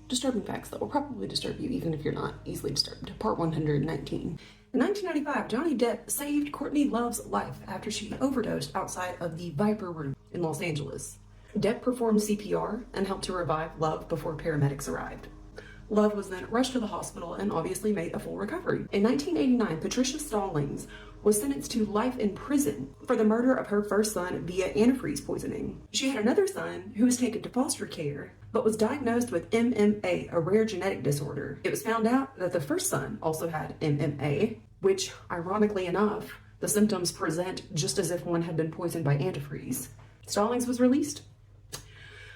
Disturbing facts that will probably disturb you even if you're not easily disturbed. Part 119. In 1995, Johnny Depp saved Courtney Love's life after she overdosed outside of the Viper Room in Los Angeles. Depp performed CPR and helped to revive Love before paramedics arrived. Love was then rushed to the hospital and obviously made a full recovery. In 1989, Patricia Stallings was sentenced to life in prison for the murder of her first son via antifreeze poisoning. She had another son who was taken to foster care, but was diagnosed with MMA, a rare genetic disorder. It was found out that the first son also had MMA, which, ironically enough, the symptoms present just as if one had been poisoned by antifreeze. Stallings was released.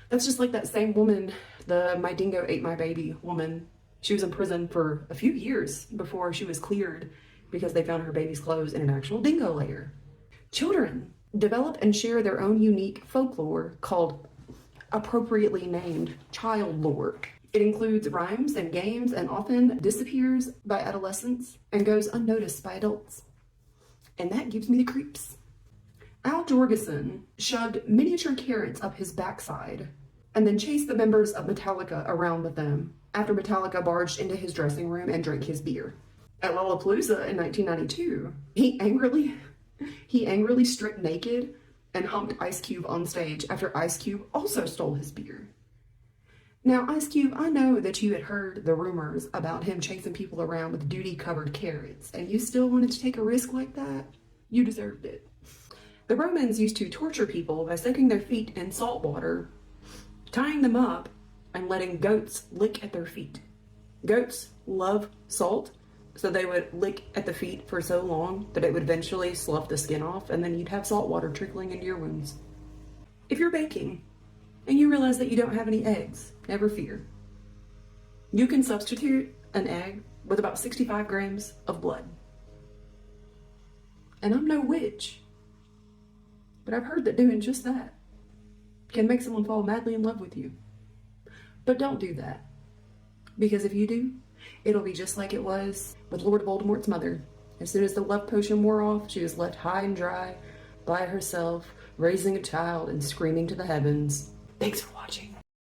That's just like that same woman, the "my dingo ate my baby" woman. She was in prison for a few years before she was cleared because they found her baby's clothes in an actual dingo lair. Children develop and share their own unique folklore called appropriately named child lore. It includes rhymes and games and often disappears by adolescents and goes unnoticed by adults. And that gives me the creeps. Al Jorgensen shoved miniature carrots up his backside and then chased the members of Metallica around with them after Metallica barged into his dressing room and drank his beer. At Lollapalooza in 1992, he angrily stripped naked and humped Ice Cube on stage after Ice Cube also stole his beer. Now, Ice Cube, I know that you had heard the rumors about him chasing people around with duty-covered carrots, and you still wanted to take a risk like that? You deserved it. The Romans used to torture people by soaking their feet in salt water, tying them up, and letting goats lick at their feet. Goats love salt, so they would lick at the feet for so long that it would eventually slough the skin off, and then you'd have salt water trickling into your wounds. If you're baking and you realize that you don't have any eggs, never fear. You can substitute an egg with about 65 grams of blood. And I'm no witch, but I've heard that doing just that can make someone fall madly in love with you. But don't do that, because if you do, it'll be just like it was with Lord Voldemort's mother. As soon as the love potion wore off, she was left high and dry by herself, raising a child and screaming to the heavens. Thanks for watching.